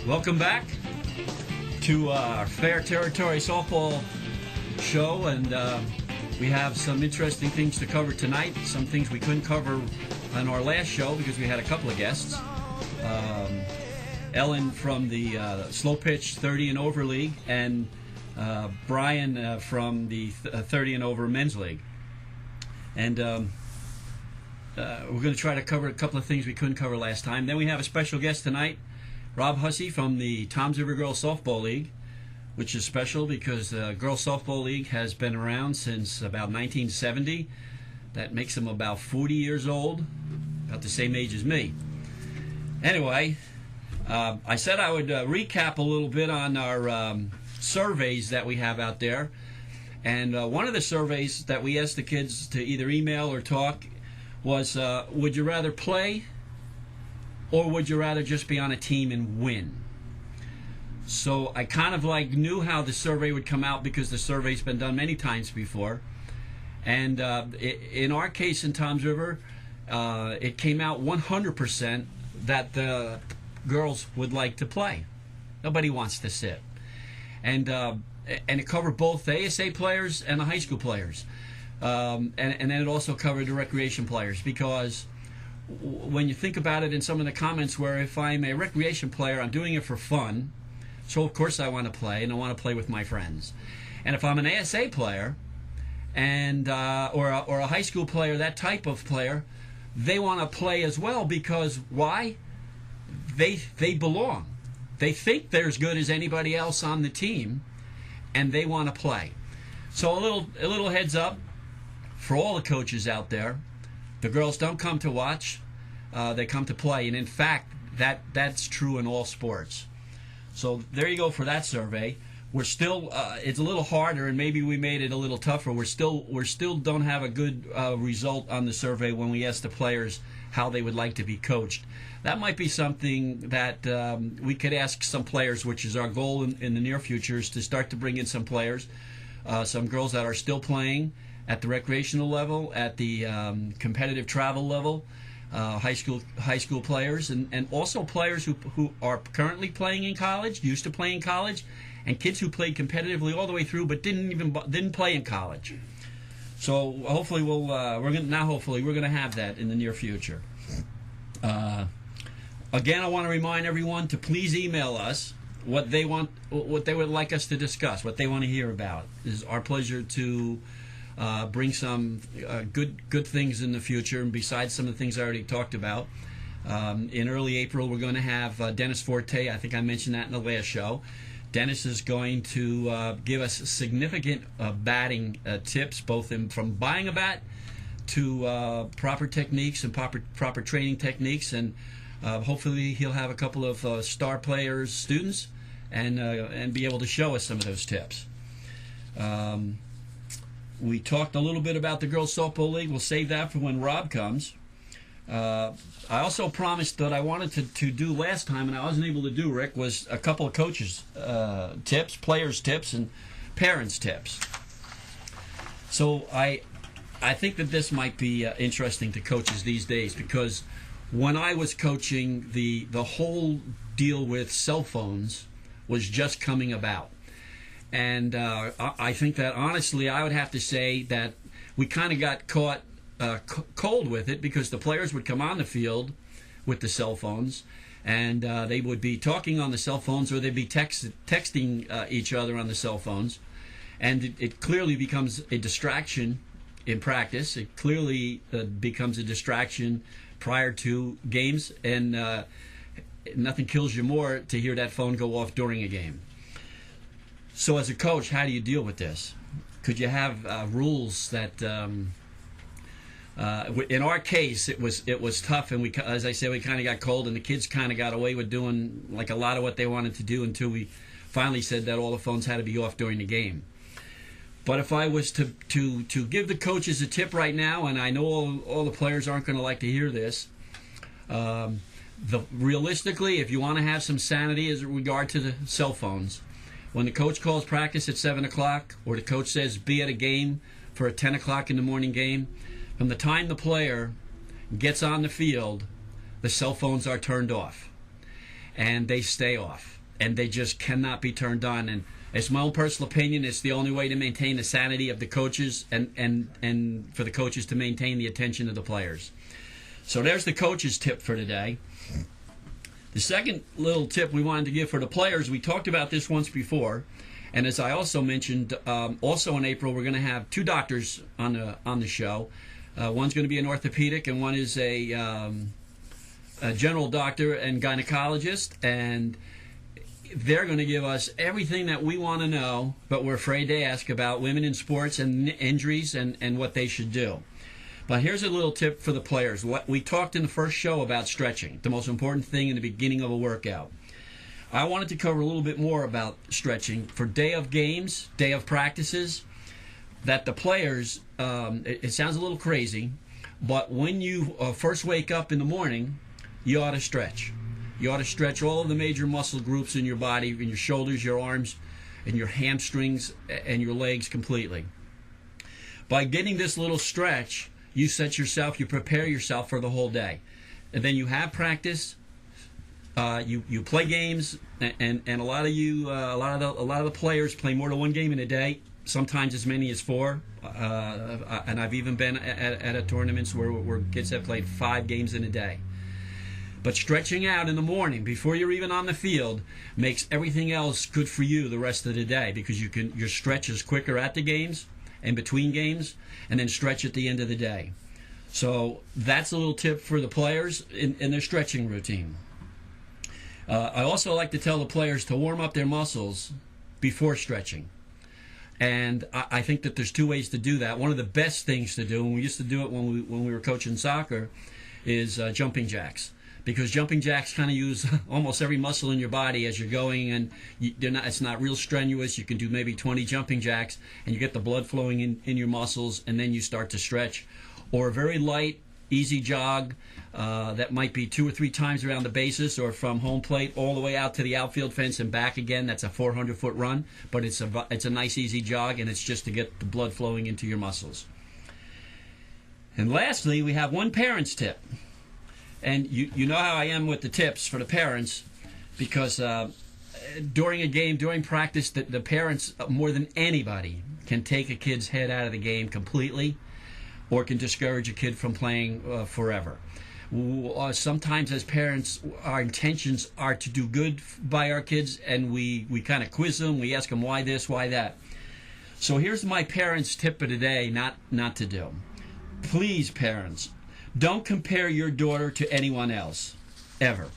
Welcome back to our Fair Territory Softball show, and we have some interesting things to cover tonight. Some things we couldn't cover on our last show because we had a couple of guests. Ellen from the Slow Pitch 30 and Over League, and Brian from the 30 and Over Men's League. And we're going to try to cover a couple of things we couldn't cover last time. Then we have a special guest tonight, Rob Hussey from the Toms River Girls Softball League, which is special because the Girls Softball League has been around since about 1970. That makes them about 40 years old, about the same age as me. Anyway, I said I would recap a little bit on our surveys that we have out there. And one of the surveys that we asked the kids to either email or talk was, would you rather play or would you rather just be on a team and win? So I kind of knew how the survey would come out because the survey's been done many times before. And in our case in Toms River, it came out 100% that the girls would like to play. Nobody wants to sit. And it covered both the ASA players and the high school players. And then it also covered the recreation players, because when you think about it, in some of the comments where if I'm a recreation player, I'm doing it for fun, so of course I want to play, and I want to play with my friends. And if I'm an ASA player and or a high school player, that type of player, they want to play as well, because why? They belong. They think they're as good as anybody else on the team, and they want to play. So a little heads up for all the coaches out there: the girls don't come to watch; they come to play. And in fact, that's true in all sports. So there you go for that survey. We're still it's a little harder, and maybe we made it a little tougher. We're still don't have a good result on the survey when we ask the players how they would like to be coached. That might be something that we could ask some players, which is our goal in the near future, is to start to bring in some players, some girls that are still playing at the recreational level, at the competitive travel level, high school players, and also players who are currently playing in college, used to play in college, and kids who played competitively all the way through but didn't play in college. So hopefully we're gonna have that in the near future. Again, I want to remind everyone to please email us what they would like us to discuss, what they want to hear about. It is our pleasure to bring some good things in the future, and besides some of the things I already talked about. In early April, we're going to have Dennis Forte. I think I mentioned that in the last show. Dennis is going to give us significant batting tips, both from buying a bat to proper techniques and proper training techniques, and hopefully he'll have a couple of star players, students, and be able to show us some of those tips. We talked a little bit about the Girls Softball League. We'll save that for when Rob comes. I also promised that I wanted to do last time, and I wasn't able to do, Rick, was a couple of coaches' tips, players' tips, and parents' tips. So I think that this might be interesting to coaches these days, because when I was coaching, the whole deal with cell phones was just coming about. And I think that, honestly, I would have to say that we kind of got caught cold with it, because the players would come on the field with the cell phones, and they would be talking on the cell phones, or they'd be texting each other on the cell phones. And it clearly becomes a distraction in practice. It clearly becomes a distraction prior to games, and nothing kills you more to hear that phone go off during a game. So as a coach, how do you deal with this? Could you have rules that, in our case, it was tough, and we, as I said, we kind of got cold, and the kids kind of got away with doing like a lot of what they wanted to do until we finally said that all the phones had to be off during the game. But if I was to give the coaches a tip right now, and I know all the players aren't going to like to hear this, realistically, if you want to have some sanity as regard to the cell phones, when the coach calls practice at 7 o'clock, or the coach says be at a game for a 10 o'clock in the morning game, from the time the player gets on the field, the cell phones are turned off. and they stay off, and they just cannot be turned on. And it's my own personal opinion, it's the only way to maintain the sanity of the coaches and for the coaches to maintain the attention of the players. So there's the coach's tip for today. The second little tip we wanted to give for the players, we talked about this once before, and as I also mentioned, also in April we're going to have two doctors on the show. One's going to be an orthopedic, and one is a general doctor and gynecologist, and they're going to give us everything that we want to know, but we're afraid to ask about women in sports and injuries and what they should do. But here's a little tip for the players. We talked in the first show about stretching, the most important thing in the beginning of a workout. I wanted to cover a little bit more about stretching for day of games, day of practices, that the players, it sounds a little crazy, but when you first wake up in the morning, you ought to stretch. You ought to stretch all of the major muscle groups in your body, in your shoulders, your arms, and your hamstrings, and your legs completely. By getting this little stretch, you prepare yourself for the whole day. And then you have practice, you play games, and a lot of the players play more than one game in a day, sometimes as many as 4. And I've even been at a tournaments where kids have played 5 games in a day. But stretching out in the morning before you're even on the field makes everything else good for you the rest of the day, because your stretch is quicker at the games and between games, and then stretch at the end of the day. So that's a little tip for the players in their stretching routine. I also like to tell the players to warm up their muscles before stretching. And I think that there's 2 ways to do that. One of the best things to do, and we used to do it when we were coaching soccer, is jumping jacks. Because jumping jacks kind of use almost every muscle in your body as you're going, and it's not real strenuous. You can do maybe 20 jumping jacks, and you get the blood flowing in your muscles, and then you start to stretch. Or a very light, easy jog that might be 2 or 3 times around the bases, or from home plate all the way out to the outfield fence and back again. That's a 400-foot run, but it's a nice, easy jog, and it's just to get the blood flowing into your muscles. And lastly, we have one parent's tip. And you know how I am with the tips for the parents, because during a game, during practice, the parents, more than anybody, can take a kid's head out of the game completely, or can discourage a kid from playing forever. Sometimes as parents, our intentions are to do good by our kids, and we kind of quiz them, we ask them why this, why that. So here's my parents' tip of the day, not to do. Please, parents, don't compare your daughter to anyone else, ever.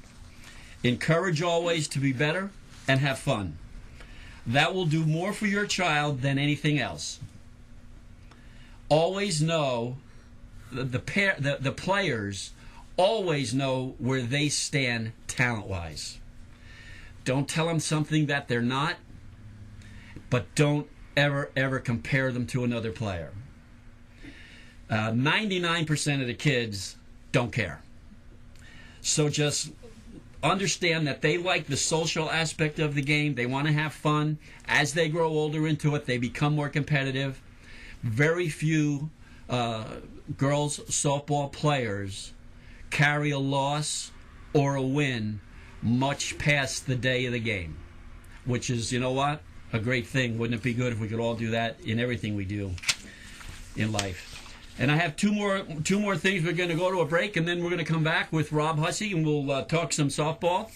Encourage always to be better and have fun. That will do more for your child than anything else. Always know, the players always know where they stand talent-wise. Don't tell them something that they're not, but don't ever compare them to another player. 99% of the kids don't care. So just understand that they like the social aspect of the game. They want to have fun. As they grow older into it, they become more competitive. Very few girls softball players carry a loss or a win much past the day of the game, which is, you know what, a great thing. Wouldn't it be good if we could all do that in everything we do in life? And I have two more things. We're going to go to a break, and then we're going to come back with Rob Hussey, and we'll talk some softball.